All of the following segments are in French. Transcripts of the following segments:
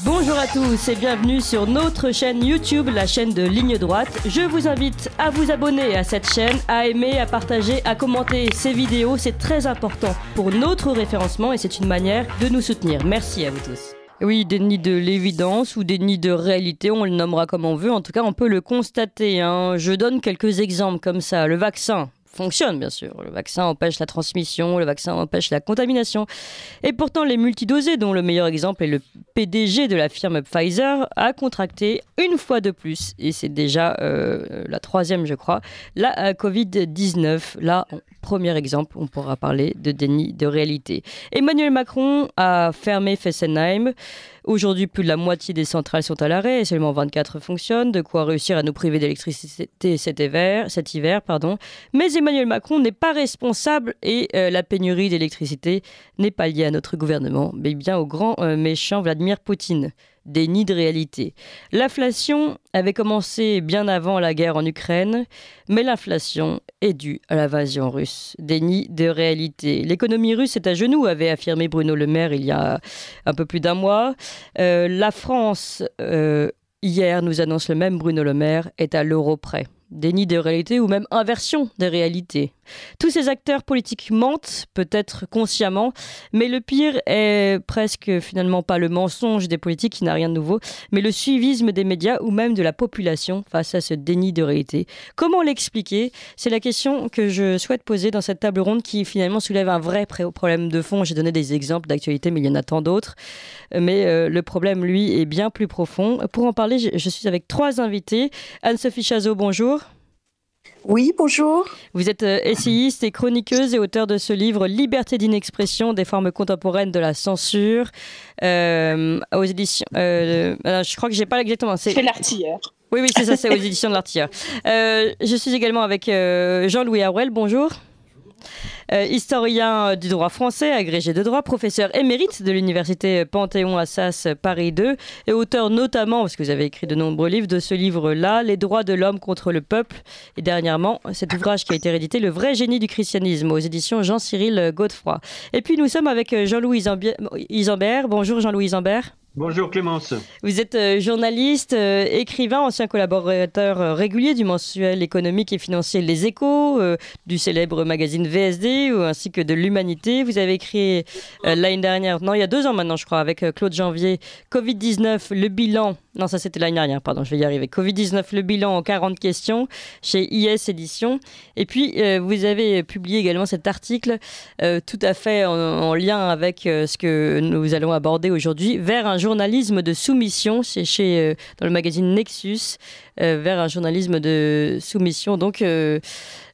Bonjour à tous et bienvenue sur notre chaîne YouTube, la chaîne de Ligne Droite. Je vous invite à vous abonner à cette chaîne, à aimer, à partager, à commenter ces vidéos. C'est très important pour notre référencement et c'est une manière de nous soutenir. Merci à vous tous. Oui, déni de l'évidence ou déni de réalité, on le nommera comme on veut. En tout cas, on peut le constater, hein. Je donne quelques exemples comme ça. Le vaccin fonctionne, bien sûr. Le vaccin empêche la transmission, le vaccin empêche la contamination. Et pourtant, les multidosés, dont le meilleur exemple est le PDG de la firme Pfizer, a contracté une fois de plus, et c'est déjà la troisième, je crois, la Covid-19. Là, premier exemple, on pourra parler de déni de réalité. Emmanuel Macron a fermé Fessenheim. Aujourd'hui, plus de la moitié des centrales sont à l'arrêt et seulement 24 fonctionnent, de quoi réussir à nous priver d'électricité cet hiver. Mais Emmanuel Macron n'est pas responsable et la pénurie d'électricité n'est pas liée à notre gouvernement, mais bien au grand méchant Vladimir Poutine. Déni de réalité. L'inflation avait commencé bien avant la guerre en Ukraine, mais l'inflation est due à l'invasion russe. Déni de réalité. L'économie russe est à genoux, avait affirmé Bruno Le Maire il y a un peu plus d'un mois. La France, hier, nous annonce le même Bruno Le Maire, est à l'euro près. Déni de réalité ou même inversion des réalités. Tous ces acteurs politiques mentent, peut-être consciemment, mais le pire est presque finalement pas le mensonge des politiques qui n'a rien de nouveau, mais le suivisme des médias ou même de la population face à ce déni de réalité. Comment l'expliquer ? C'est la question que je souhaite poser dans cette table ronde qui finalement soulève un vrai problème de fond. J'ai donné des exemples d'actualité, mais il y en a tant d'autres. Mais le problème, lui, est bien plus profond. Pour en parler, je suis avec trois invités. Anne-Sophie Chazot, bonjour. Oui, bonjour. Vous êtes essayiste et chroniqueuse et auteure de ce livre « Liberté d'inexpression, des formes contemporaines de la censure » aux éditions... je crois que j'ai pas exactement... C'est l'Artilleur. Oui, c'est ça, c'est aux éditions de l'Artilleur. Je suis également avec Jean-Louis Arouel, bonjour. Historien du droit français, agrégé de droit, professeur émérite de l'université Panthéon-Assas Paris 2 et auteur notamment, parce que vous avez écrit de nombreux livres, de ce livre-là, Les droits de l'homme contre le peuple. Et dernièrement, cet ouvrage qui a été réédité, Le vrai génie du christianisme, aux éditions Jean-Cyril Godefroy. Et puis nous sommes avec Jean-Louis Isambert. Bonjour Jean-Louis Isambert. Bonjour Clémence. Vous êtes journaliste, écrivain, ancien collaborateur régulier du mensuel économique et financier Les Échos, du célèbre magazine VSD, ainsi que de l'Humanité. Vous avez écrit l'année dernière, non il y a 2 ans maintenant je crois, avec Claude Janvier, Covid-19, le bilan. Non, ça c'était l'année dernière, pardon, je vais y arriver. Covid-19, le bilan en 40 questions chez IS Éditions. Et puis, vous avez publié également cet article tout à fait en lien avec ce que nous allons aborder aujourd'hui, vers un journalisme de soumission, c'est dans le magazine Nexus, vers un journalisme de soumission. Donc,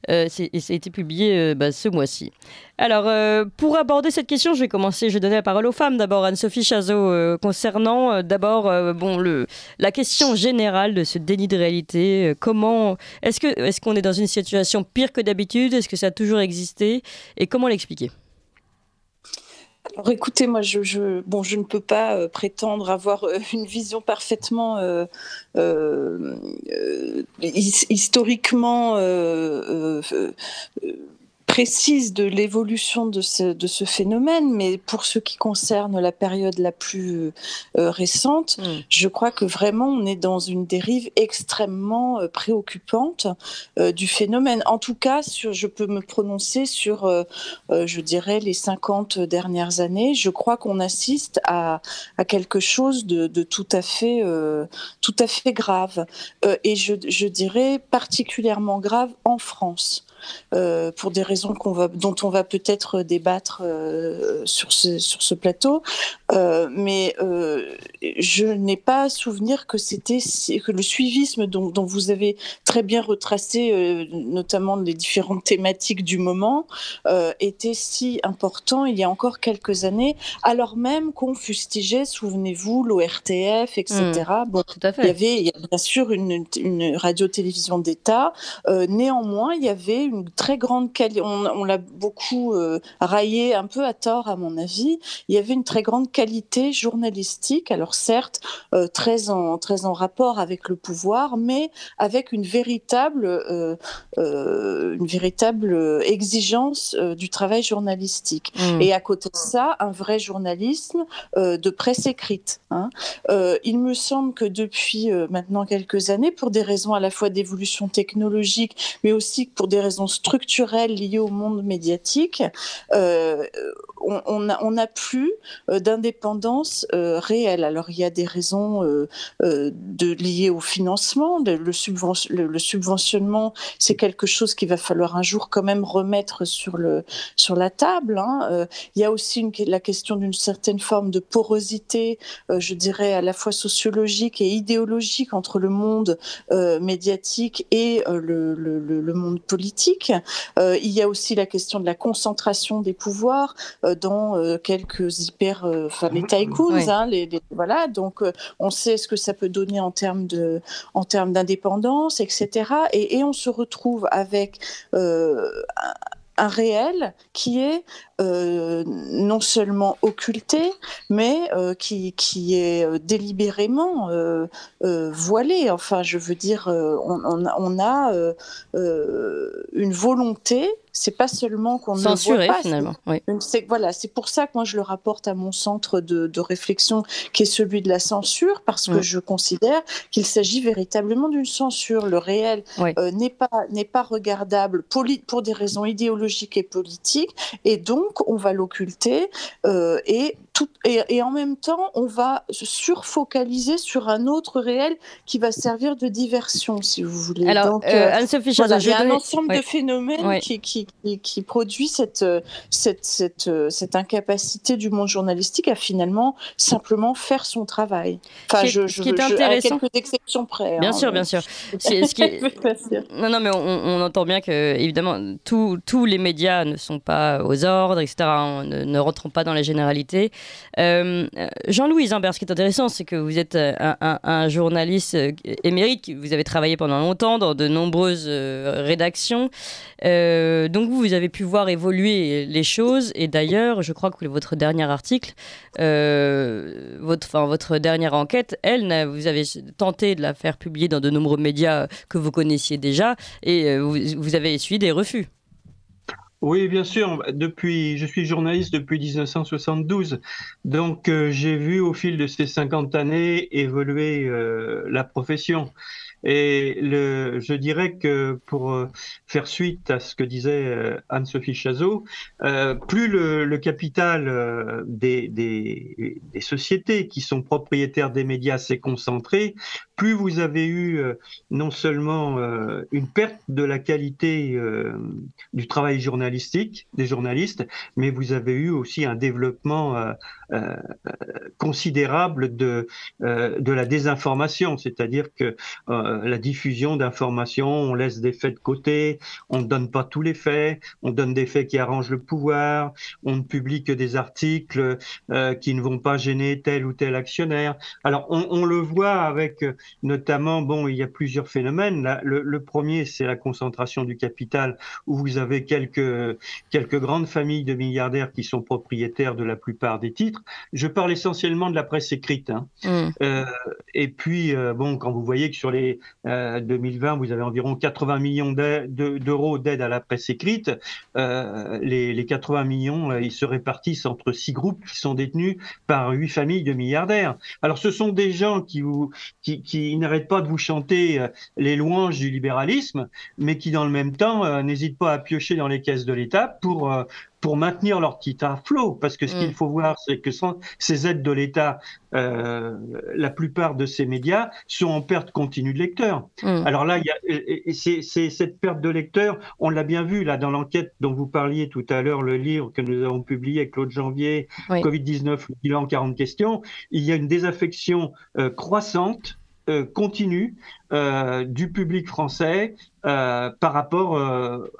c'est été publié ce mois-ci. Alors, pour aborder cette question, je vais donner la parole aux femmes. D'abord, Anne-Sophie Chazot, concernant la question générale de ce déni de réalité. Est-ce qu'on est dans une situation pire que d'habitude ? Est-ce que ça a toujours existé ? Et comment l'expliquer ? Alors écoutez, moi je ne peux pas prétendre avoir une vision parfaitement historiquement précise de l'évolution de ce phénomène, mais pour ce qui concerne la période la plus récente, je crois que vraiment on est dans une dérive extrêmement préoccupante du phénomène. En tout cas, je peux me prononcer sur, je dirais, les 50 dernières années. Je crois qu'on assiste à quelque chose de tout à fait grave, et je dirais particulièrement grave en France. Pour des raisons dont on va peut-être débattre sur ce plateau, mais je n'ai pas souvenir que le suivisme dont vous avez très bien retracé notamment les différentes thématiques du moment était si important il y a encore quelques années, alors même qu'on fustigeait, souvenez-vous, l'ORTF, etc. Bon, tout à fait. Il y a bien sûr une radio-télévision d'État, néanmoins il y avait une très grande qualité, on l'a beaucoup raillé, un peu à tort à mon avis, il y avait une très grande qualité journalistique, alors certes très en rapport avec le pouvoir, mais avec une véritable exigence du travail journalistique. Et à côté de ça, un vrai journalisme de presse écrite. Hein. Il me semble que depuis maintenant quelques années, pour des raisons à la fois d'évolution technologique, mais aussi pour des raisons structurelles liées au monde médiatique, on n'a plus d'indépendance réelle. Alors il y a des raisons liées au financement, le subventionnement, c'est quelque chose qu'il va falloir un jour quand même remettre sur la table. Hein. Il y a aussi la question d'une certaine forme de porosité, je dirais à la fois sociologique et idéologique entre le monde médiatique et le monde politique. Il y a aussi la question de la concentration des pouvoirs dans quelques les tycoons, oui. Hein, voilà. Donc on sait ce que ça peut donner en termes d'indépendance, etc. Et on se retrouve avec un réel qui est non seulement occulté, mais qui est délibérément voilé. Enfin, je veux dire, on a une volonté. C'est pas seulement qu'on ne le voit pas, finalement. Oui. Voilà, c'est pour ça que moi je le rapporte à mon centre de réflexion, qui est celui de la censure, parce que je considère qu'il s'agit véritablement d'une censure. Le réel n'est pas regardable pour des raisons idéologiques et politiques, et donc on va l'occulter et en même temps on va se surfocaliser sur un autre réel qui va servir de diversion, si vous voulez. Alors, donc, Anne-Sophie Chazot, il y a un ensemble de phénomènes qui produit cette incapacité du monde journalistique à finalement simplement faire son travail. Enfin, ce qui est intéressant, à quelques exceptions près. Bien sûr. Non, mais on entend bien que évidemment tous les médias ne sont pas aux ordres, etc. Ne rentrons pas dans les généralités. Jean-Louis Imbert, ce qui est intéressant, c'est que vous êtes un journaliste émérite, vous avez travaillé pendant longtemps dans de nombreuses rédactions. Donc vous avez pu voir évoluer les choses, et d'ailleurs je crois que votre dernier article, votre dernière enquête, vous avez tenté de la faire publier dans de nombreux médias que vous connaissiez déjà, et vous avez essuyé des refus. Oui, bien sûr. Je suis journaliste depuis 1972. Donc, j'ai vu au fil de ces 50 années évoluer la profession. Et je dirais que pour faire suite à ce que disait Anne-Sophie Chazot, plus le capital des sociétés qui sont propriétaires des médias s'est concentré, plus vous avez eu non seulement une perte de la qualité du travail journalistique des journalistes, mais vous avez eu aussi un développement considérable de la désinformation, c'est-à-dire que la diffusion d'informations, on laisse des faits de côté, on ne donne pas tous les faits, on donne des faits qui arrangent le pouvoir, on ne publie que des articles qui ne vont pas gêner tel ou tel actionnaire. Alors on le voit avec notamment, il y a plusieurs phénomènes. Là, le premier, c'est la concentration du capital, où vous avez quelques grandes familles de milliardaires qui sont propriétaires de la plupart des titres. Je parle essentiellement de la presse écrite. Hein. Et puis, quand vous voyez que sur les 2020, vous avez environ 80 millions d'euros d'aide à la presse écrite, les 80 millions, ils se répartissent entre 6 groupes qui sont détenus par 8 familles de milliardaires. Alors, ce sont des gens qui n'arrêtent pas de vous chanter les louanges du libéralisme, mais qui, dans le même temps, n'hésitent pas à piocher dans les caisses de l'État pour maintenir leur titre à flot, parce que ce qu'il faut voir, c'est que sans ces aides de l'État, la plupart de ces médias sont en perte continue de lecteurs. Alors là, c'est cette perte de lecteurs, on l'a bien vu là dans l'enquête dont vous parliez tout à l'heure, le livre que nous avons publié avec Claude Janvier, Covid-19, le bilan 40 questions, il y a une désaffection croissante, continue du public français par rapport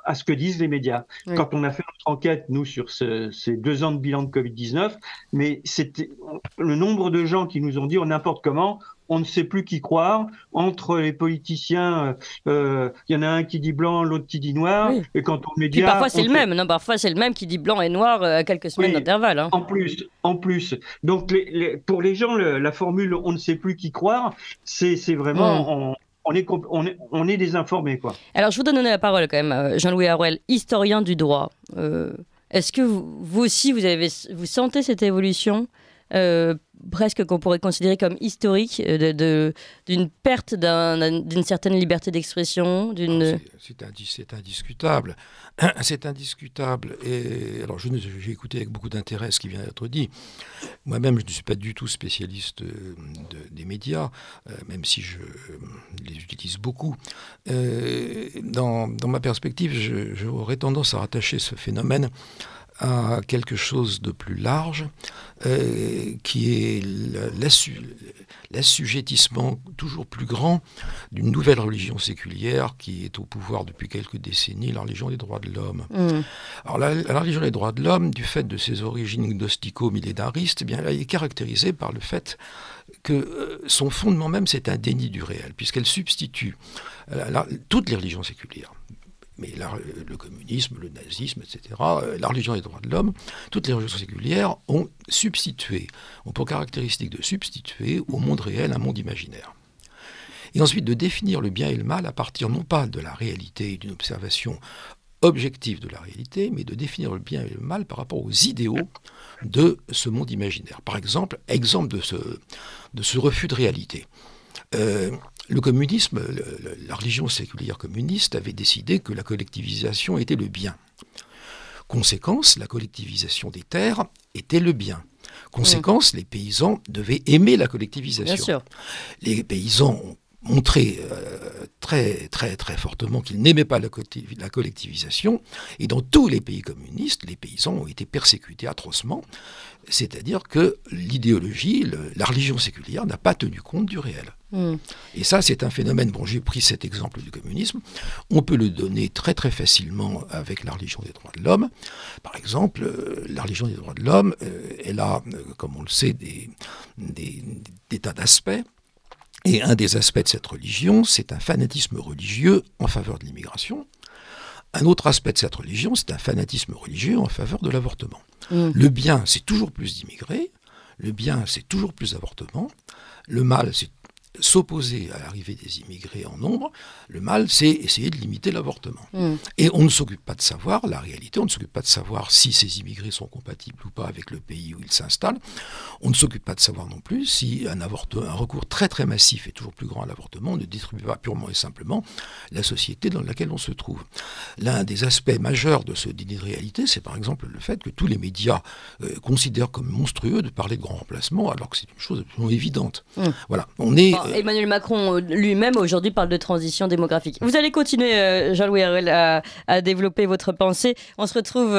à ce que disent les médias. Oui. Quand on a fait notre enquête, nous, sur ces 2 ans de bilan de Covid-19, mais c'était le nombre de gens qui nous ont dit n'importe comment, on ne sait plus qui croire. Entre les politiciens, il y en a un qui dit blanc, l'autre qui dit noir. Oui. Et quant aux Puis médias, parfois c'est le même, non, parfois c'est le même qui dit blanc et noir à quelques semaines d'intervalle. Hein. En plus. Donc pour les gens, la formule on ne sait plus qui croire, c'est vraiment on est désinformé, quoi. Alors je vous donne la parole quand même, Jean-Louis Harouel, historien du droit. Est-ce que vous aussi vous sentez cette évolution presque qu'on pourrait considérer comme historique d'une perte d'une certaine liberté d'expression, C'est indiscutable. C'est indiscutable. Et alors, j'ai écouté avec beaucoup d'intérêt ce qui vient d'être dit. Moi-même, je ne suis pas du tout spécialiste des médias, même si je les utilise beaucoup. Dans ma perspective, j'aurais tendance à rattacher ce phénomène à quelque chose de plus large, qui est l'assujettissement toujours plus grand d'une nouvelle religion séculière qui est au pouvoir depuis quelques décennies, la religion des droits de l'homme. Alors la religion des droits de l'homme, du fait de ses origines gnostico-millénaristes, eh bien, elle est caractérisée par le fait que son fondement même, c'est un déni du réel, puisqu'elle substitue toutes les religions séculières. Mais le communisme, le nazisme, etc., la religion des droits de l'homme, toutes les religions séculières ont pour caractéristique de substituer au monde réel un monde imaginaire. Et ensuite de définir le bien et le mal à partir non pas de la réalité et d'une observation objective de la réalité, mais de définir le bien et le mal par rapport aux idéaux de ce monde imaginaire. Par exemple de ce refus de réalité. Le communisme, la religion séculière communiste avait décidé que la collectivisation était le bien. Conséquence, la collectivisation des terres était le bien. Conséquence, les paysans devaient aimer la collectivisation. Bien sûr. Les paysans ont montré très, très, très fortement qu'ils n'aimaient pas la collectivisation. Et dans tous les pays communistes, les paysans ont été persécutés atrocement. C'est-à-dire que l'idéologie, la religion séculière n'a pas tenu compte du réel. Et ça, c'est un phénomène. Bon, j'ai pris cet exemple du communisme. On peut le donner très très facilement avec la religion des droits de l'homme. Par exemple, la religion des droits de l'homme, elle a, comme on le sait, des tas d'aspects. Et un des aspects de cette religion, c'est un fanatisme religieux en faveur de l'immigration. Un autre aspect de cette religion, c'est un fanatisme religieux en faveur de l'avortement. Le bien, c'est toujours plus d'immigrés. Le bien, c'est toujours plus d'avortements. Le mal, c'est s'opposer à l'arrivée des immigrés en nombre. Le mal, c'est essayer de limiter l'avortement. Et on ne s'occupe pas de savoir la réalité, on ne s'occupe pas de savoir si ces immigrés sont compatibles ou pas avec le pays où ils s'installent. On ne s'occupe pas de savoir non plus si un recours très très massif et toujours plus grand à l'avortement ne distribue pas purement et simplement la société dans laquelle on se trouve. L'un des aspects majeurs de ce déni de réalité, c'est par exemple le fait que tous les médias considèrent comme monstrueux de parler de grand remplacement, alors que c'est une chose absolument évidente. Voilà, on est... Emmanuel Macron lui-même aujourd'hui parle de transition démographique. Vous allez continuer, Jean-Louis Harouel, à développer votre pensée. On se retrouve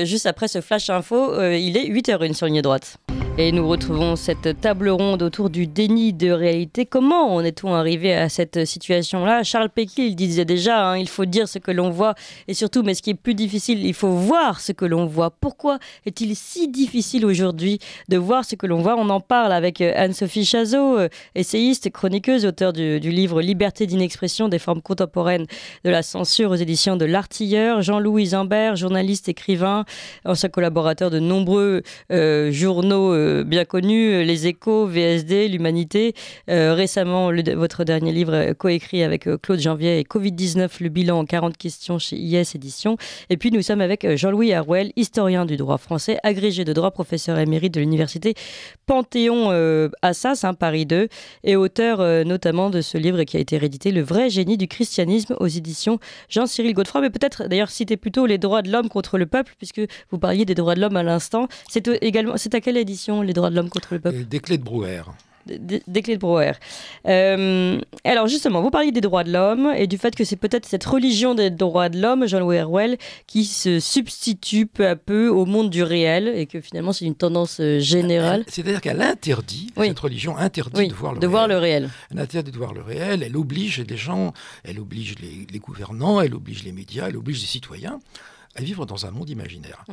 juste après ce flash info. Il est 8h01 sur Ligne Droite. Et nous retrouvons cette table ronde autour du déni de réalité. Comment en est-on arrivé à cette situation-là ? Charles Péguy, il disait déjà, il faut dire ce que l'on voit. Et surtout, mais ce qui est plus difficile, il faut voir ce que l'on voit. Pourquoi est-il si difficile aujourd'hui de voir ce que l'on voit ? On en parle avec Anne-Sophie Chazot, essayiste, chroniqueuse, auteure du livre Liberté d'inexpression des formes contemporaines de la censure aux éditions de l'Artilleur. Jean-Louis Zimbert, journaliste, écrivain, ancien collaborateur de nombreux journaux bien connus, Les Échos, VSD, L'Humanité. Récemment, votre dernier livre coécrit avec Claude Janvier et Covid-19, le bilan en 40 questions chez IS Éditions. Et puis nous sommes avec Jean-Louis Harouel, historien du droit français, agrégé de droit, professeur émérite de l'université Panthéon-Assas, Paris 2, et auteur notamment de ce livre qui a été réédité, Le vrai génie du christianisme, aux éditions Jean-Cyril Godefroy. Mais peut-être d'ailleurs citer plutôt Les droits de l'homme contre le peuple, puisque vous parliez des droits de l'homme à l'instant. C'est à quelle édition, Les droits de l'homme contre le peuple ? Des Clés de Brouwer. des clés de brouwer. Alors justement, vous parliez des droits de l'homme et du fait que c'est peut-être cette religion des droits de l'homme, John Orwell, qui se substitue peu à peu au monde du réel et que finalement c'est une tendance générale. C'est-à-dire qu'elle interdit, cette religion interdit de voir le réel. Elle interdit de voir le réel, elle oblige les gens, elle oblige les gouvernants, elle oblige les médias, elle oblige les citoyens à vivre dans un monde imaginaire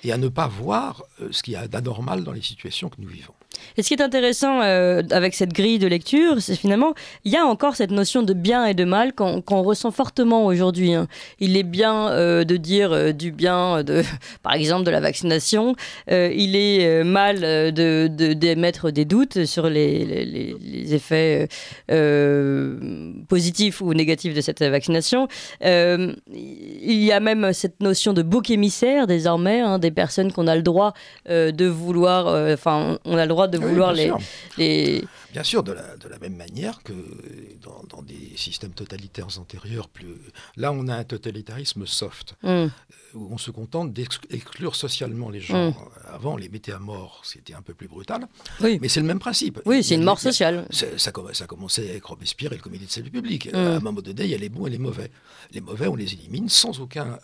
et à ne pas voir ce qu'il y a d'anormal dans les situations que nous vivons. Et ce qui est intéressant avec cette grille de lecture, c'est finalement, il y a encore cette notion de bien et de mal qu'on ressent fortement aujourd'hui. Hein. Il est bien de dire du bien, par exemple, de la vaccination. Il est mal d'émettre des doutes sur les effets positifs ou négatifs de cette vaccination. Il y a même cette notion de bouc émissaire désormais, hein, des personnes qu'on a le droit de vouloir, on a le droit de vouloir les... Bien sûr, de la même manière que dans des systèmes totalitaires antérieurs, là on a un totalitarisme soft, où on se contente d'exclure socialement les gens. Avant, on les mettait à mort, c'était un peu plus brutal, mais c'est le même principe. Oui, c'est une mort sociale. Ça commençait avec Robespierre et le Comité de salut public. À un moment donné, il y a les bons et les mauvais. Les mauvais, on les élimine sans aucun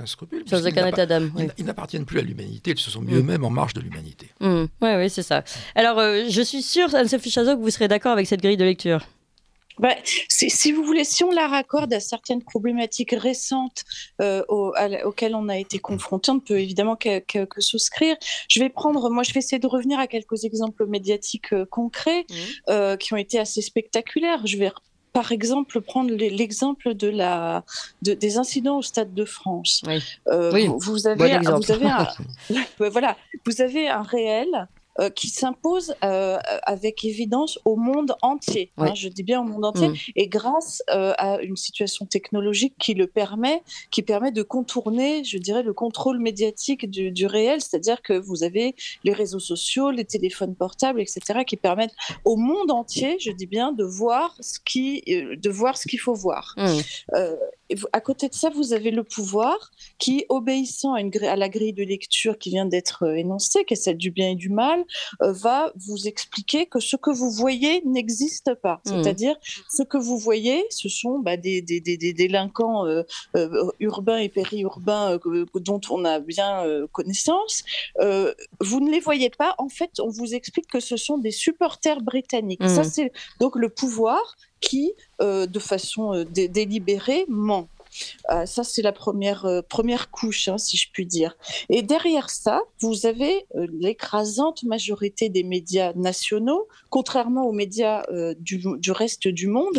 scrupule. Sans aucun état d'âme. Ils n'appartiennent plus à l'humanité, ils se sont mis eux-mêmes en marge de l'humanité. Oui, c'est ça. Alors, je suis sûre, Anne-Sophie Chazot, que vous serez d'accord avec cette grille de lecture. Si vous voulez, si on la raccorde à certaines problématiques récentes auxquelles on a été confronté, on ne peut évidemment que souscrire. Je vais essayer de revenir à quelques exemples médiatiques concrets qui ont été assez spectaculaires. Je vais par exemple prendre l'exemple des incidents au Stade de France. Vous avez un réel qui s'impose avec évidence au monde entier. Je dis bien au monde entier, et grâce à une situation technologique qui permet de contourner, je dirais, le contrôle médiatique du réel, c'est-à-dire que vous avez les réseaux sociaux, les téléphones portables, etc., qui permettent au monde entier, je dis bien, de voir ce qu'il faut voir. À côté de ça, vous avez le pouvoir qui, obéissant à la grille de lecture qui vient d'être énoncée, qui est celle du bien et du mal, va vous expliquer que ce que vous voyez n'existe pas. C'est-à-dire, ce que vous voyez, ce sont des délinquants urbains et périurbains dont on a bien connaissance. Vous ne les voyez pas. En fait, on vous explique que ce sont des supporters britanniques. Ça, c'est donc le pouvoir qui, de façon délibérée, ment. Ça, c'est la première couche, si je puis dire. Et derrière ça, vous avez l'écrasante majorité des médias nationaux, contrairement aux médias du reste du monde.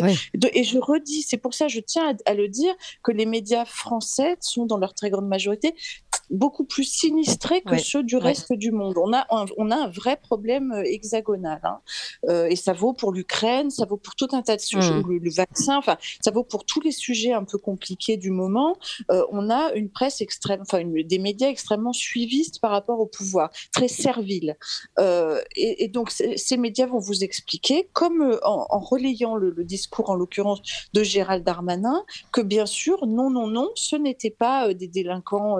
Et je redis, c'est pour ça que je tiens à le dire, que les médias français sont, dans leur très grande majorité, beaucoup plus sinistrés que ceux du reste du monde. On a un vrai problème hexagonal. Et ça vaut pour l'Ukraine, ça vaut pour tout un tas de sujets, le vaccin, ça vaut pour tous les sujets un peu compliqués du moment. On a une presse des médias extrêmement suivistes par rapport au pouvoir, très serviles. Et donc, ces médias vont vous expliquer, comme en relayant le discours, en l'occurrence, de Gérald Darmanin, que bien sûr, non, ce n'était pas des délinquants,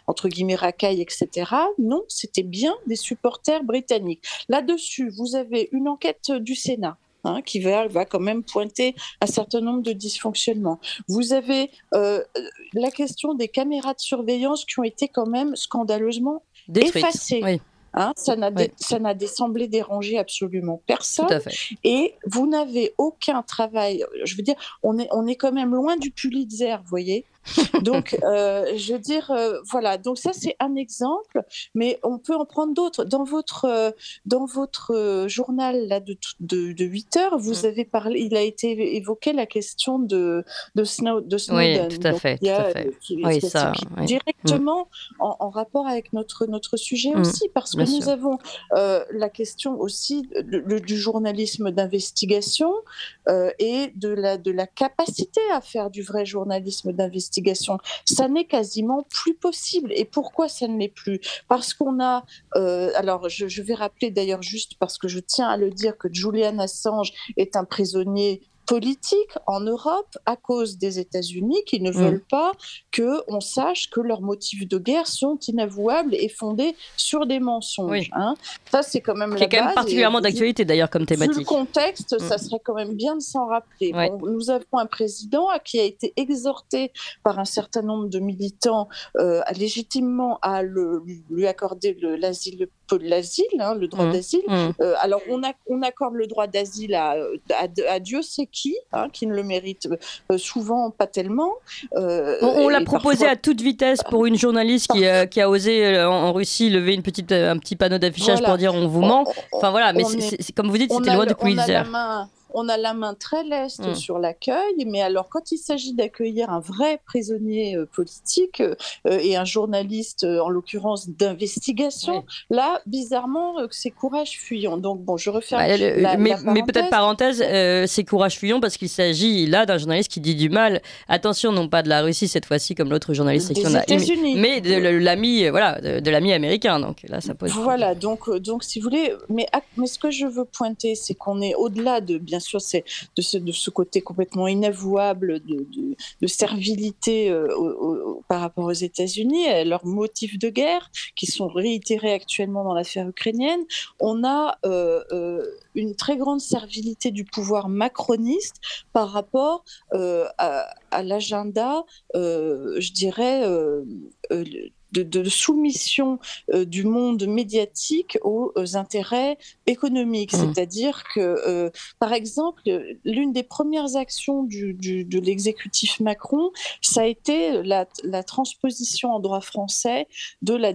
entre guillemets racailles, etc. Non, c'était bien des supporters britanniques. Là-dessus, vous avez une enquête du Sénat qui va quand même pointer un certain nombre de dysfonctionnements. Vous avez la question des caméras de surveillance qui ont été quand même scandaleusement effacées. Ça n'a semblé déranger absolument personne. Tout à fait. Et vous n'avez aucun travail. Je veux dire, on est quand même loin du Pulitzer, vous voyez. Donc, je veux dire, voilà. Donc ça, c'est un exemple, mais on peut en prendre d'autres. Dans votre journal là de 8 heures, vous avez parlé. Il a été évoqué la question de Snowden. Oui, tout à fait. Directement en rapport avec notre sujet aussi, parce que nous avons la question aussi du journalisme d'investigation et de la capacité à faire du vrai journalisme d'investigation. Ça n'est quasiment plus possible. Et pourquoi ça ne l'est plus ? Parce qu'on a... alors, je vais rappeler d'ailleurs, juste parce que je tiens à le dire, que Julian Assange est un prisonnier politique en Europe à cause des États-Unis qui ne veulent pas qu'on sache que leurs motifs de guerre sont inavouables et fondés sur des mensonges. Hein. Ça, c'est quand même la base. Qui est quand même particulièrement d'actualité d'ailleurs comme thématique. Vu le contexte, ça serait quand même bien de s'en rappeler. Bon, nous avons un président qui a été exhorté par un certain nombre de militants légitimement à lui accorder l'asile, le droit d'asile. Alors, on accorde le droit d'asile à Dieu sait qui ne le mérite souvent pas tellement. On l'a proposé à toute vitesse pour une journaliste qui a osé en Russie lever un petit panneau d'affichage pour dire on vous ment. Enfin voilà, mais comme vous dites, c'était loin de Pulitzer. On a la main très leste sur l'accueil, mais alors quand il s'agit d'accueillir un vrai prisonnier politique et un journaliste, en l'occurrence d'investigation, là, bizarrement, c'est courage fuyant. Donc bon, je referme mais peut-être parenthèse, c'est courage fuyant parce qu'il s'agit là d'un journaliste qui dit du mal. Attention, non pas de la Russie cette fois-ci comme l'autre journaliste qui en a, mais de l'ami américain. Donc là, ça pose. Voilà, donc si vous voulez, mais ce que je veux pointer, c'est qu'on est au-delà bien sûr, c'est de ce côté complètement inavouable de servilité par rapport aux États-Unis, et leurs motifs de guerre qui sont réitérés actuellement dans l'affaire ukrainienne. On a une très grande servilité du pouvoir macroniste par rapport à l'agenda, je dirais, de soumission du monde médiatique aux intérêts économiques. C'est-à-dire que, par exemple, l'une des premières actions de l'exécutif Macron, ça a été la transposition en droit français de la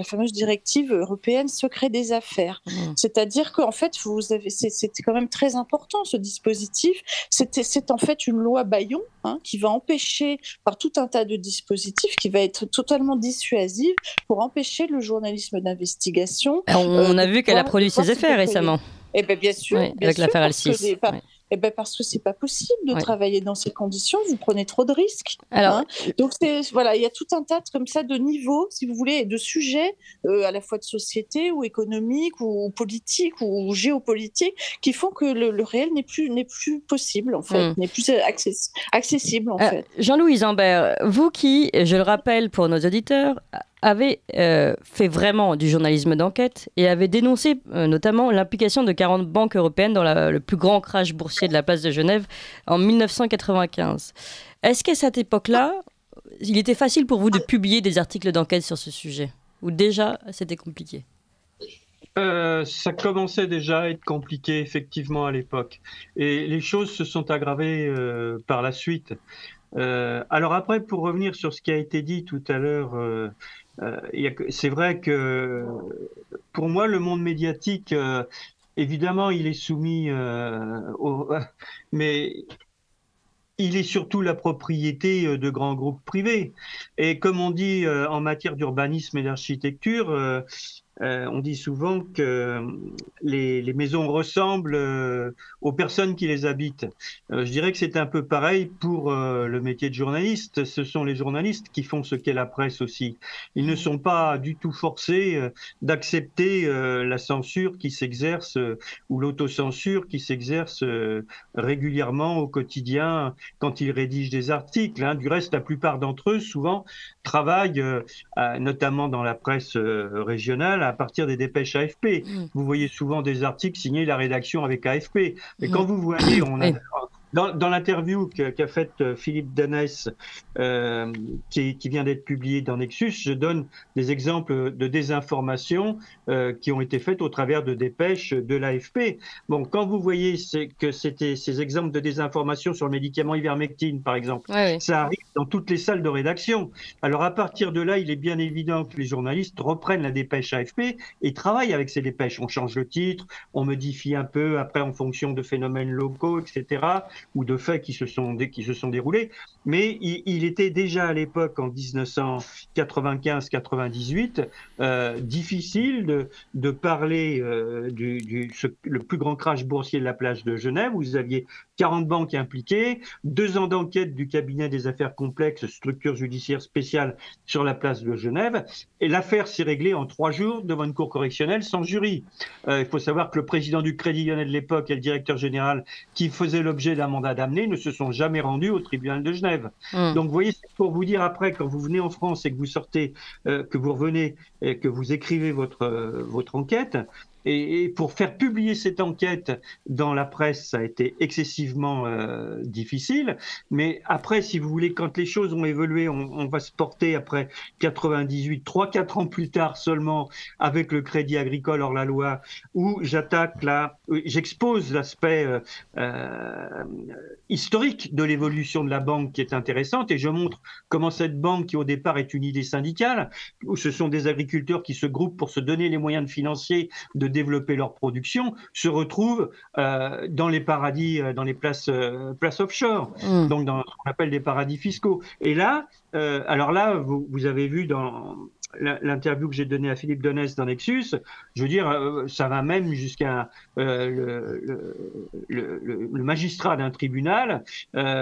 fameuse directive européenne secret des affaires. C'est-à-dire qu'en fait, c'était quand même très important ce dispositif. C'est en fait une loi Bayon qui va empêcher, par tout un tas de dispositifs, qui va être totalement dissuasive pour empêcher le journalisme d'investigation. On a vu qu'elle a produit ses effets récemment. Eh bien, bien sûr, avec l'affaire Alcis. Parce que c'est pas possible de travailler dans ces conditions, vous prenez trop de risques. Alors, Donc il y a tout un tas comme ça de niveaux, si vous voulez, et de sujets à la fois de société ou économique ou politique ou géopolitique qui font que le réel n'est plus possible en fait, n'est plus accessible en fait. Jean-Louis Isenberg, vous qui, je le rappelle pour nos auditeurs, avait fait vraiment du journalisme d'enquête et avait dénoncé notamment l'implication de 40 banques européennes dans le plus grand crash boursier de la place de Genève en 1995. Est-ce qu'à cette époque-là, il était facile pour vous de publier des articles d'enquête sur ce sujet? Ou déjà, c'était compliqué? Ça commençait déjà à être compliqué effectivement à l'époque. Et les choses se sont aggravées par la suite. Alors après, pour revenir sur ce qui a été dit tout à l'heure, c'est vrai que pour moi, le monde médiatique, évidemment, il est soumis mais il est surtout la propriété de grands groupes privés. Et comme on dit en matière d'urbanisme et d'architecture, on dit souvent que les maisons ressemblent aux personnes qui les habitent. Je dirais que c'est un peu pareil pour le métier de journaliste. Ce sont les journalistes qui font ce qu'est la presse aussi. Ils ne sont pas du tout forcés d'accepter la censure qui s'exerce ou l'autocensure qui s'exerce régulièrement au quotidien quand ils rédigent des articles. Du reste, la plupart d'entre eux, souvent, travaillent, notamment dans la presse régionale, à partir des dépêches AFP. Vous voyez souvent des articles signés la rédaction avec AFP. Mais quand vous voyez, dans l'interview qu'a faite Philippe Danès, qui vient d'être publiée dans Nexus, je donne des exemples de désinformation qui ont été faites au travers de dépêches de l'AFP. Bon, quand vous voyez que c'était ces exemples de désinformation sur le médicament ivermectine, par exemple, ça arrive dans toutes les salles de rédaction. Alors à partir de là, il est bien évident que les journalistes reprennent la dépêche AFP et travaillent avec ces dépêches. On change le titre, on modifie un peu après en fonction de phénomènes locaux, etc. ou de faits qui se sont déroulés, mais il était déjà à l'époque, en 1995-98, difficile de parler le plus grand crash boursier de la plage de Genève. Vous aviez 40 banques impliquées, 2 ans d'enquête du cabinet des affaires complexes, structure judiciaire spéciale sur la place de Genève, et l'affaire s'est réglée en 3 jours devant une cour correctionnelle sans jury. Il faut savoir que le président du Crédit Lyonnais de l'époque et le directeur général qui faisait l'objet d'un mandat d'amener ne se sont jamais rendus au tribunal de Genève. Donc vous voyez, c'est pour vous dire après, quand vous venez en France et que vous sortez, que vous revenez et que vous écrivez votre enquête, et pour faire publier cette enquête dans la presse, ça a été excessivement difficile. Mais après, si vous voulez, quand les choses ont évolué, on va se porter après 98, 3-4 ans plus tard seulement, avec le Crédit Agricole hors la loi, où j'expose l'aspect historique de l'évolution de la banque qui est intéressante, et je montre comment cette banque, qui au départ est une idée syndicale, où ce sont des agriculteurs qui se groupent pour se donner les moyens financiers de développer leur production, se retrouvent dans les paradis, dans les places offshore, donc dans ce qu'on appelle des paradis fiscaux. Et là, alors là, vous avez vu dans l'interview que j'ai donnée à Philippe Donès dans Nexus, je veux dire, ça va même jusqu'à le magistrat d'un tribunal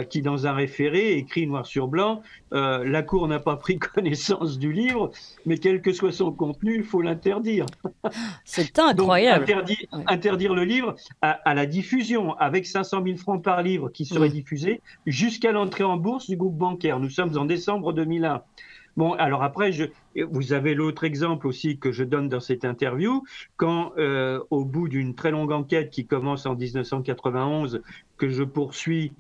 qui, dans un référé, écrit noir sur blanc, la Cour n'a pas pris connaissance du livre, mais quel que soit son contenu, il faut l'interdire. C'est incroyable. Donc, interdire le livre à la diffusion, avec 500 000 francs par livre qui serait diffusé, jusqu'à l'entrée en bourse du groupe bancaire. Nous sommes en décembre 2001. Bon, alors après, vous avez l'autre exemple aussi que je donne dans cette interview, quand au bout d'une très longue enquête qui commence en 1991, que je poursuis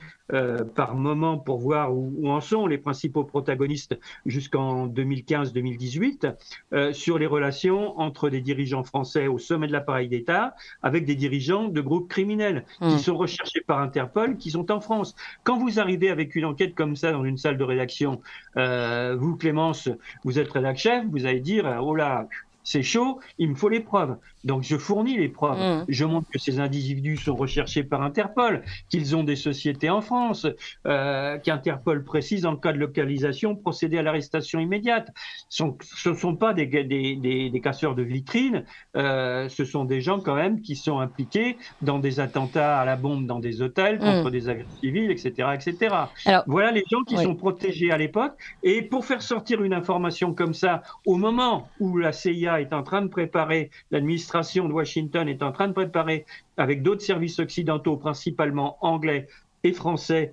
par moment pour voir où en sont les principaux protagonistes jusqu'en 2015-2018, sur les relations entre des dirigeants français au sommet de l'appareil d'État avec des dirigeants de groupes criminels qui sont recherchés par Interpol, qui sont en France. Quand vous arrivez avec une enquête comme ça dans une salle de rédaction, vous, Clémence, vous êtes rédactrice chef, vous allez dire oh là, c'est chaud, il me faut les preuves. Donc je fournis les preuves. Je montre que ces individus sont recherchés par Interpol, qu'ils ont des sociétés en France, qu'Interpol précise en cas de localisation procéder à l'arrestation immédiate. Ce ne sont pas des casseurs de vitrines, ce sont des gens quand même qui sont impliqués dans des attentats à la bombe dans des hôtels contre des agents civils, etc., etc. Alors, voilà les gens qui sont protégés à l'époque. Et pour faire sortir une information comme ça, au moment où la CIA est en train de préparer, l'administration de Washington est en train de préparer, avec d'autres services occidentaux, principalement anglais et français,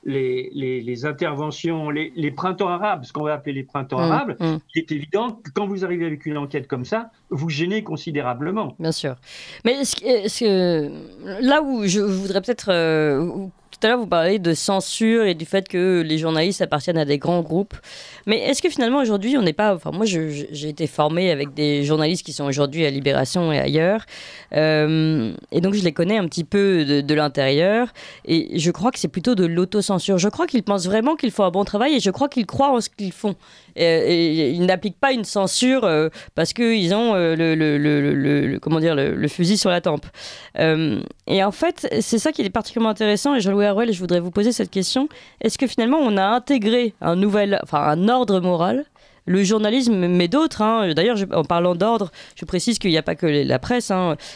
les interventions, les printemps arabes, ce qu'on va appeler les printemps arabes, il est évident que quand vous arrivez avec une enquête comme ça, vous gênez considérablement. Bien sûr. Mais là où je voudrais peut-être... tout à l'heure, vous parlez de censure et du fait que les journalistes appartiennent à des grands groupes. Mais est-ce que finalement, aujourd'hui, on n'est pas... Enfin, moi, j'ai été formée avec des journalistes qui sont aujourd'hui à Libération et ailleurs. Et donc, je les connais un petit peu de l'intérieur. Et je crois que c'est plutôt de l'autocensure. Je crois qu'ils pensent vraiment qu'ils font un bon travail et je crois qu'ils croient en ce qu'ils font. Et ils n'appliquent pas une censure parce qu'ils ont le fusil sur la tempe. Et en fait, c'est ça qui est particulièrement intéressant. Et Jean-Louis Harouel, je voudrais vous poser cette question. Est-ce que finalement, on a intégré un ordre moral, le journalisme, mais d'autres. D'ailleurs, en parlant d'ordre, je précise qu'il n'y a pas que la presse.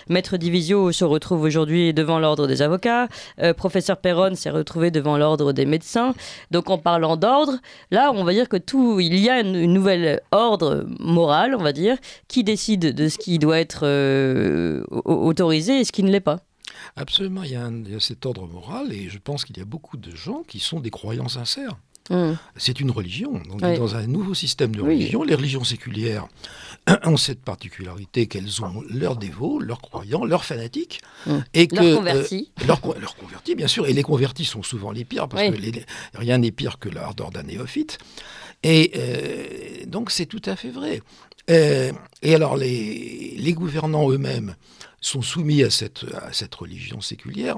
Maître Divisio se retrouve aujourd'hui devant l'ordre des avocats. Professeur Perron s'est retrouvé devant l'ordre des médecins. Donc, en parlant d'ordre, là, on va dire que il y a une nouvelle ordre moral, on va dire, qui décide de ce qui doit être autorisé et ce qui ne l'est pas. Absolument, il y a cet ordre moral et je pense qu'il y a beaucoup de gens qui sont des croyants sincères. C'est une religion. On est dans un nouveau système de religion. Les religions séculières ont cette particularité qu'elles ont leurs dévots, leurs croyants, leurs fanatiques. Et leurs convertis. Leurs convertis, bien sûr. Et les convertis sont souvent les pires, parce que rien n'est pire que l'ardeur d'un néophyte. Et donc c'est tout à fait vrai. Et alors les gouvernants eux-mêmes sont soumis à cette religion séculière.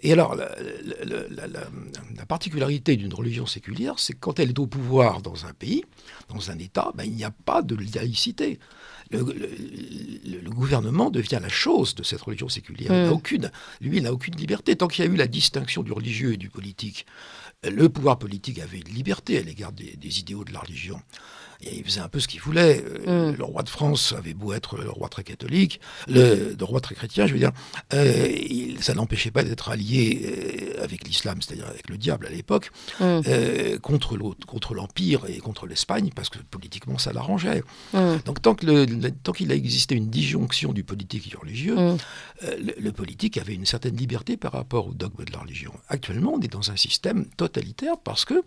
Et alors, la particularité d'une religion séculière, c'est que quand elle est au pouvoir dans un pays, dans un État, il n'y a pas de laïcité. Le gouvernement devient la chose de cette religion séculière. Il n'a aucune liberté. Tant qu'il y a eu la distinction du religieux et du politique, le pouvoir politique avait une liberté à l'égard des idéaux de la religion. Et il faisait un peu ce qu'il voulait. Le roi de France avait beau être le roi très catholique, le roi très chrétien, je veux dire, ça n'empêchait pas d'être allié avec l'islam, c'est-à-dire avec le diable à l'époque, contre l'Empire et contre l'Espagne, parce que politiquement ça l'arrangeait. Donc tant qu'il a existé une disjonction du politique et du religieux, le politique avait une certaine liberté par rapport au dogme de la religion. Actuellement, on est dans un système totalitaire parce que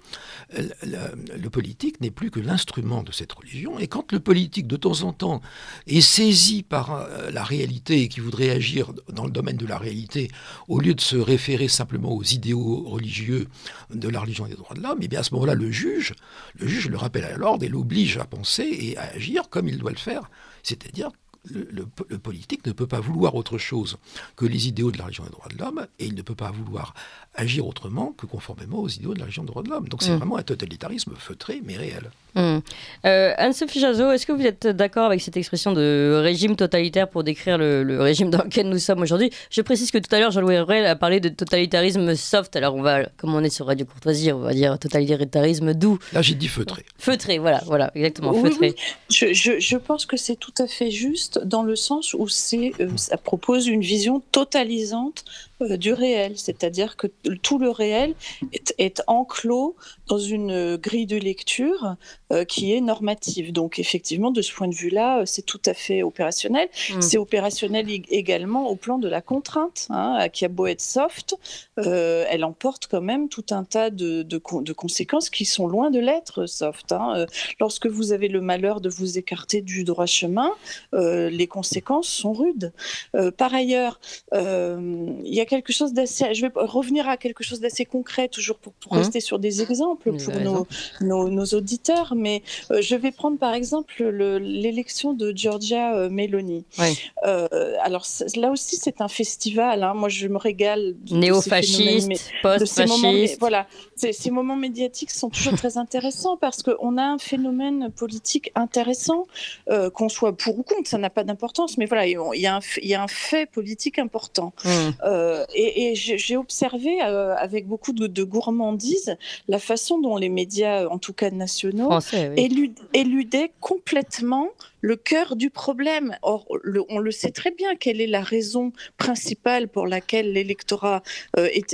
le politique n'est plus que l'instrument de cette religion, et quand le politique de temps en temps est saisi par la réalité et qui voudrait agir dans le domaine de la réalité au lieu de se référer simplement aux idéaux religieux de la religion et des droits de l'homme, et bien à ce moment-là le juge le rappelle à l'ordre et l'oblige à penser et à agir comme il doit le faire, c'est-à-dire le politique ne peut pas vouloir autre chose que les idéaux de la religion des droits de l'homme, et il ne peut pas vouloir agir autrement que conformément aux idéaux de la religion des droits de l'homme. Donc c'est vraiment un totalitarisme feutré mais réel. Anne-Sophie Chazot, est-ce que vous êtes d'accord avec cette expression de régime totalitaire pour décrire le régime dans lequel nous sommes aujourd'hui? Je précise que tout à l'heure, Jean-Louis Aurel a parlé de totalitarisme soft. Alors, comme on est sur Radio Courtoisie, on va dire totalitarisme doux. Là, j'ai dit feutré. Feutré, voilà, exactement, oui, feutré. Oui. Je pense que c'est tout à fait juste dans le sens où ça propose une vision totalisante du réel, c'est-à-dire que tout le réel est enclos dans une grille de lecture qui est normative. Donc effectivement, de ce point de vue-là, c'est tout à fait opérationnel. C'est opérationnel également au plan de la contrainte, qui a beau être soft, elle emporte quand même tout un tas de conséquences qui sont loin de l'être soft. Lorsque vous avez le malheur de vous écarter du droit chemin, les conséquences sont rudes. Par ailleurs, il y a quelque chose d'assez... Je vais revenir à quelque chose d'assez concret, toujours pour rester sur des exemples pour nos auditeurs, mais je vais prendre par exemple l'élection de Giorgia Meloni. Alors là aussi, c'est un festival. Moi, je me régale. Néo-fasciste, post-fasciste. Voilà, ces moments médiatiques sont toujours très intéressants parce qu'on a un phénomène politique intéressant, qu'on soit pour ou contre, ça n'a pas d'importance, mais voilà, il y a un fait politique important. Et j'ai observé avec beaucoup de gourmandise la façon dont les médias, en tout cas nationaux, français, éludaient complètement le cœur du problème. Or, on le sait très bien, quelle est la raison principale pour laquelle l'électorat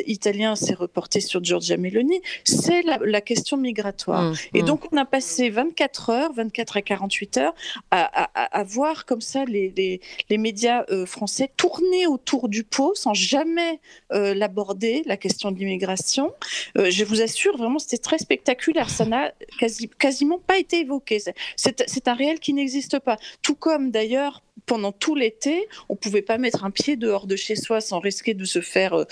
italien s'est reporté sur Giorgia Meloni, c'est la question migratoire. Et donc, on a passé 24 à 48 heures à voir comme ça les médias français tourner autour du pot sans jamais l'aborder, la question de l'immigration. Je vous assure, vraiment, c'était très spectaculaire. Ça n'a quasiment pas été évoqué. C'est un réel qui n'existe pas. Tout comme d'ailleurs, pendant tout l'été, on ne pouvait pas mettre un pied dehors de chez soi sans risquer de se faire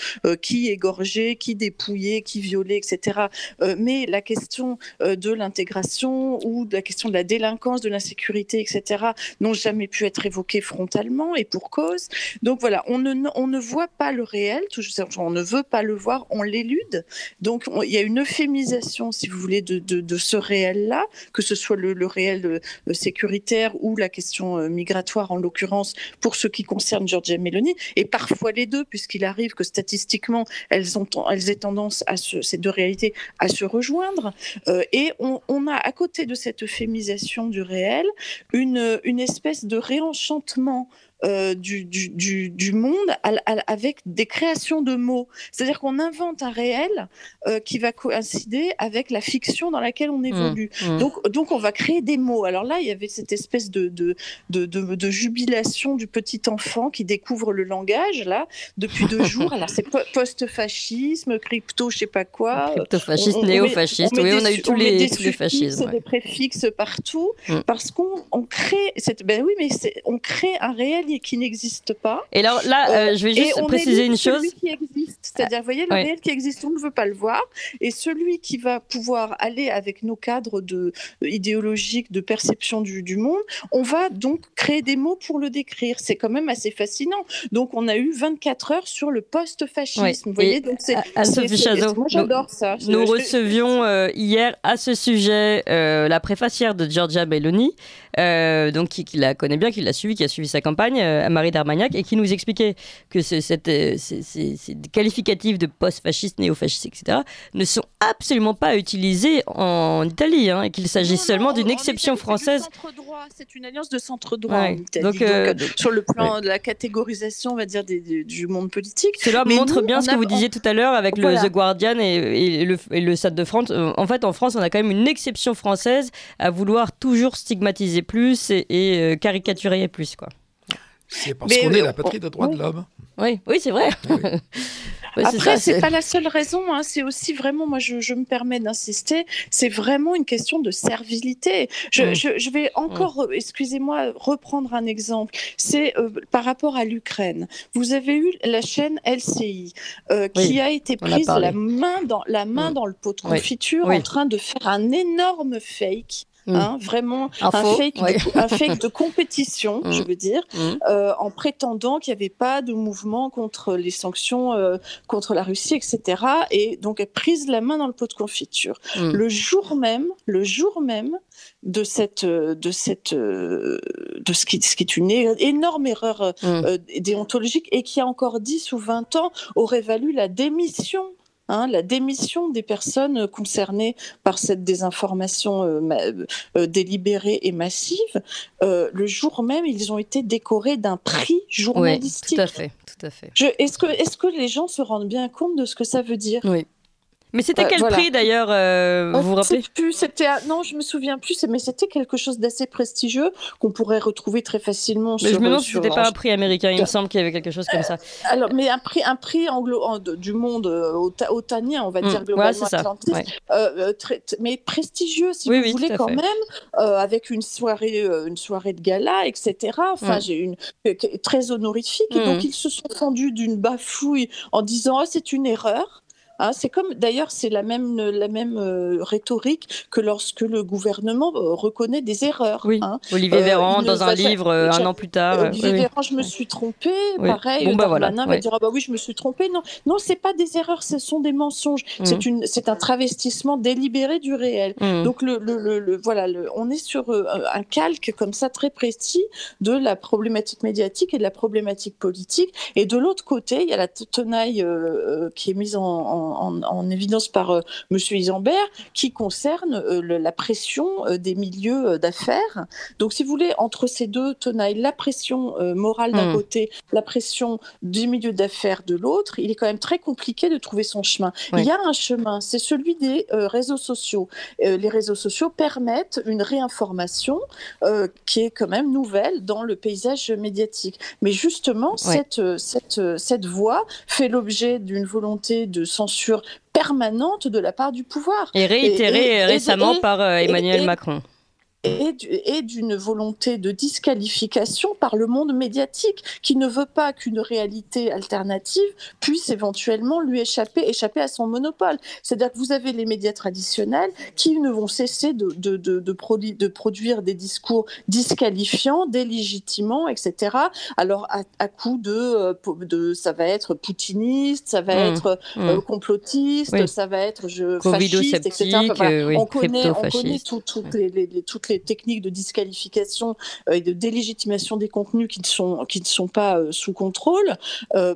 qui égorger, qui dépouiller, qui violer, etc. Mais la question de l'intégration ou de la question de la délinquance, de l'insécurité, etc., n'ont jamais pu être évoquées frontalement et pour cause. Donc voilà, on ne voit pas le réel, on ne veut pas le voir, on l'élude. Donc il y a une euphémisation, si vous voulez, de ce réel-là, que ce soit le réel sécuritaire ou la question migratoire en l'occurrence pour ce qui concerne Giorgia Meloni, et parfois les deux, puisqu'il arrive que statistiquement elles aient tendance ces deux réalités à se rejoindre, et on a à côté de cette euphémisation du réel une espèce de réenchantement du monde avec des créations de mots. C'est-à-dire qu'on invente un réel qui va coïncider avec la fiction dans laquelle on évolue. Donc on va créer des mots. Alors là, il y avait cette espèce de jubilation du petit enfant qui découvre le langage, là, depuis 2 jours. Alors c'est post-fascisme, crypto, je sais pas quoi. Crypto-fasciste, néo-fasciste. On a eu tous les fascismes. Des préfixes partout, parce qu'on crée... on crée un réel qui n'existe pas. Et alors là, je vais juste préciser une chose. Celui qui existe. C'est-à-dire, vous voyez, le réel qui existe, on ne veut pas le voir. Et celui qui va pouvoir aller avec nos cadres idéologiques de perception du monde, on va donc créer des mots pour le décrire. C'est quand même assez fascinant. Donc, on a eu 24 heures sur le post-fascisme. Vous voyez, donc Anne-Sophie Chazot, moi, j'adore ça. Nous recevions hier à ce sujet la préfacière de Giorgia Meloni, donc qui la connaît bien, qui l'a suivi, qui a suivi sa campagne, Marie d'Armagnac, et qui nous expliquait que ces qualificatifs de post-fasciste, néo-fasciste, etc., ne sont absolument pas utilisés en Italie, et qu'il s'agit seulement d'une exception française. C'est une alliance de centre-droit en Italie. Donc, sur le plan de la catégorisation, on va dire, du monde politique. Cela montre bien ce que vous disiez tout à l'heure avec le The Guardian et le Stade de France. En fait, en France, on a quand même une exception française à vouloir toujours stigmatiser plus et caricaturer plus, quoi. C'est parce qu'on est la patrie des droits de l'homme. Oui, c'est vrai. Après, c'est pas la seule raison. C'est aussi vraiment, moi, je me permets d'insister, c'est vraiment une question de servilité. Je vais encore, excusez-moi, reprendre un exemple. C'est par rapport à l'Ukraine. Vous avez eu la chaîne LCI qui a été prise la main dans le pot de confiture en train de faire un énorme fake. Vraiment un fake de compétition, je veux dire, en prétendant qu'il n'y avait pas de mouvement contre les sanctions contre la Russie, etc. Et donc elle prise la main dans le pot de confiture. Le jour même de ce qui est une énorme erreur déontologique et qui a encore 10 ou 20 ans aurait valu la démission. La démission des personnes concernées par cette désinformation délibérée et massive, le jour même, ils ont été décorés d'un prix journalistique. Oui, tout à fait. Est-ce que les gens se rendent bien compte de ce que ça veut dire ? Oui. Mais c'était quel prix d'ailleurs, vous vous rappelez ? Non, je me souviens plus, mais c'était quelque chose d'assez prestigieux qu'on pourrait retrouver très facilement. Mais je me demande si c'était pas un prix américain, il me semble qu'il y avait quelque chose comme ça. Alors, mais un prix du monde otanien, on va dire globalement atlantiste, mais prestigieux si vous voulez quand même, avec une soirée de gala, etc. Enfin, très honorifique, et donc ils se sont fendus d'une bafouille en disant c'est une erreur. C'est comme, d'ailleurs, c'est la même rhétorique que lorsque le gouvernement reconnaît des erreurs. Oui. Olivier Véran, dans un livre, un an plus tard. Olivier Véran, je me suis trompée. Pareil, Darmanin va dire oui, je me suis trompée. Non, c'est pas des erreurs, ce sont des mensonges. C'est un travestissement délibéré du réel. Donc on est sur un calque comme ça très précis de la problématique médiatique et de la problématique politique. Et de l'autre côté, il y a la tenaille qui est mise en évidence par Monsieur Isambert, qui concerne la pression des milieux d'affaires. Donc, si vous voulez, entre ces deux tenailles, la pression morale d'un côté, la pression des milieux d'affaires de l'autre, il est quand même très compliqué de trouver son chemin. Oui. Il y a un chemin, c'est celui des réseaux sociaux. Les réseaux sociaux permettent une réinformation qui est quand même nouvelle dans le paysage médiatique. Mais justement, cette voie fait l'objet d'une volonté de censure permanente de la part du pouvoir. Et réitérée récemment par Emmanuel Macron. Et d'une volonté de disqualification par le monde médiatique qui ne veut pas qu'une réalité alternative puisse éventuellement lui échapper à son monopole. C'est-à-dire que vous avez les médias traditionnels qui ne vont cesser de produire des discours disqualifiants, délégitimants, etc. Alors à coup de ça va être poutiniste, ça va être complotiste, ça va être fasciste, etc. On connaît toutes les techniques de disqualification et de délégitimation des contenus qui ne sont pas sous contrôle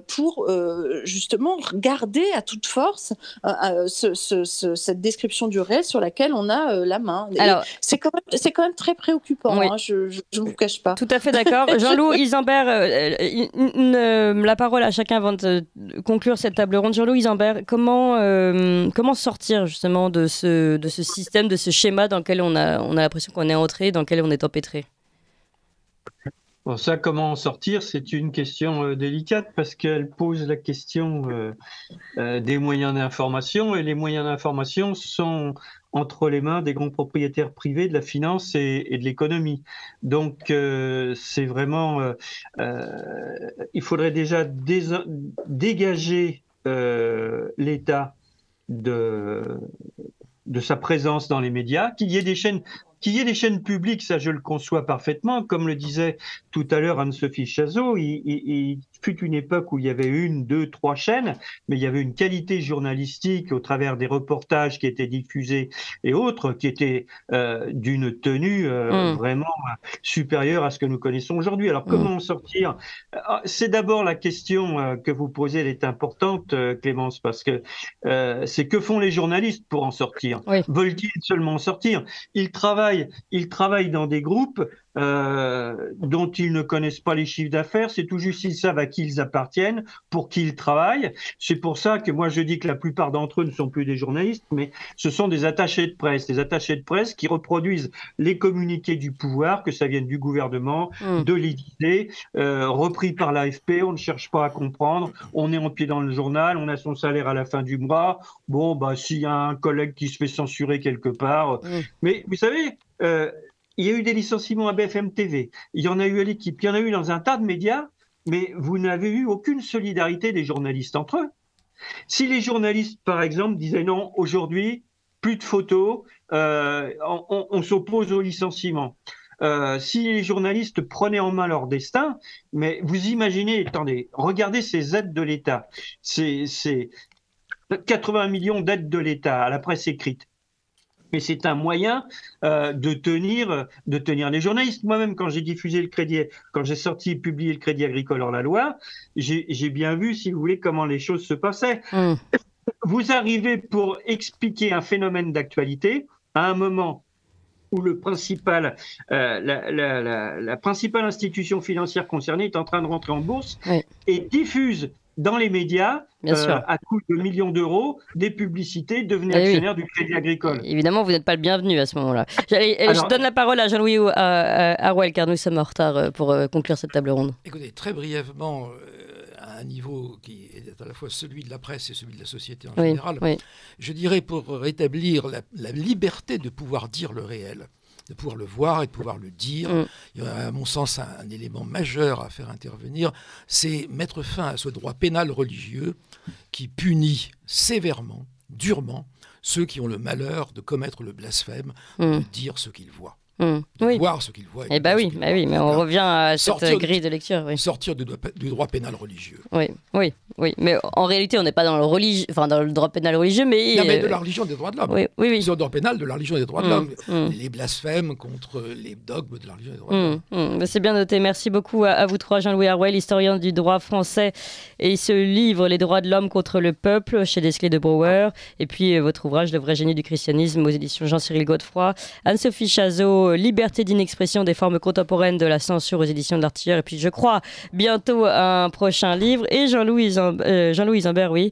pour justement garder à toute force cette description du réel sur laquelle on a la main. Alors, c'est quand même très préoccupant, je ne vous cache pas. Tout à fait d'accord. Jean-Loup Isambert, la parole à chacun avant de conclure cette table ronde. Jean-Loup Isambert, comment sortir justement de ce système, de ce schéma dans lequel on a l'impression qu'on est entré, dans lequel on est empêtré? Bon, ça, comment en sortir, c'est une question délicate parce qu'elle pose la question des moyens d'information, et les moyens d'information sont entre les mains des grands propriétaires privés de la finance et de l'économie. Donc, c'est vraiment... il faudrait déjà dégager l'État de sa présence dans les médias, qu'il y ait des chaînes publiques, ça je le conçois parfaitement. Comme le disait tout à l'heure Anne-Sophie Chazot, il fut une époque où il y avait 1, 2, 3 chaînes, mais il y avait une qualité journalistique au travers des reportages qui étaient diffusés et autres, qui étaient d'une tenue vraiment supérieure à ce que nous connaissons aujourd'hui. Alors comment en sortir? C'est d'abord la question que vous posez, elle est importante, Clémence, parce que c'est que font les journalistes pour en sortir? Veulent-ils seulement en sortir? Ils travaillent dans des groupes dont ils ne connaissent pas les chiffres d'affaires, c'est tout juste ils savent à qui ils appartiennent, pour qui ils travaillent. C'est pour ça que moi je dis que la plupart d'entre eux ne sont plus des journalistes, mais ce sont des attachés de presse qui reproduisent les communiqués du pouvoir, que ça vienne du gouvernement, de l'Élysée, repris par l'AFP, on ne cherche pas à comprendre, on est en pied dans le journal, on a son salaire à la fin du mois, bon bah s'il y a un collègue qui se fait censurer quelque part, mais vous savez, il y a eu des licenciements à BFM TV, il y en a eu à l'Équipe, il y en a eu dans un tas de médias, mais vous n'avez eu aucune solidarité des journalistes entre eux. Si les journalistes, par exemple, disaient non, aujourd'hui, plus de photos, on s'oppose au licenciement. Si les journalistes prenaient en main leur destin, mais vous imaginez, attendez, regardez ces aides de l'État, c'est 80 millions d'aides de l'État à la presse écrite. Mais c'est un moyen de tenir les journalistes. Moi-même, quand j'ai diffusé quand j'ai publié le Crédit Agricole hors la loi, j'ai bien vu, si vous voulez, comment les choses se passaient. Vous arrivez pour expliquer un phénomène d'actualité à un moment où la principale institution financière concernée est en train de rentrer en bourse et diffuse dans les médias, à coût de millions d'euros, des publicités, devenez actionnaire du Crédit Agricole. Évidemment, vous n'êtes pas le bienvenu à ce moment-là. Je donne la parole à Jean-Louis Harouel, car nous sommes en retard pour conclure cette table ronde. Écoutez, très brièvement, à un niveau qui est à la fois celui de la presse et celui de la société en général, je dirais pour rétablir la liberté de pouvoir dire le réel, de pouvoir le voir et de pouvoir le dire. Il y a, à mon sens, un élément majeur à faire intervenir, c'est mettre fin à ce droit pénal religieux qui punit sévèrement, durement, ceux qui ont le malheur de commettre le blasphème, de dire ce qu'ils voient. Voir ce qu'il voit. Eh bien oui, mais on revient à cette grille de lecture. Sortir du droit pénal religieux. Oui. Mais en réalité, on n'est pas dans le droit pénal religieux, mais... Non, mais de la religion des droits de l'homme. Oui. C'est le droit pénal de la religion des droits de l'homme. Les blasphèmes contre les dogmes de la religion des droits de l'homme. C'est bien noté. Merci beaucoup à vous trois. Jean-Louis Harouel, historien du droit français, et ce livre, Les droits de l'homme contre le peuple, chez Desclés de Brouwer. Et puis votre ouvrage, Le vrai génie du christianisme, aux éditions Jean-Cyril Godefroy. Anne-Sophie Chazot, Liberté d'inexpression des formes contemporaines de la censure, aux éditions de l'Artilleur. Et puis je crois bientôt un prochain livre. Et Jean-Louis Imbert, et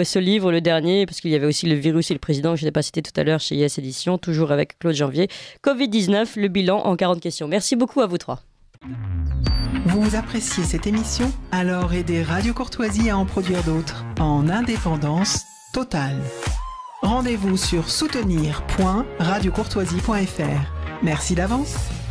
ce livre, le dernier, parce qu'il y avait aussi Le virus et le président, que je n'ai pas cité tout à l'heure, chez Yes Éditions, toujours avec Claude Janvier. Covid-19, le bilan en 40 questions. Merci beaucoup à vous trois. Vous appréciez cette émission? Alors aidez Radio Courtoisie à en produire d'autres, en indépendance totale. Rendez-vous sur soutenir.radiocourtoisie.fr. Merci d'avance.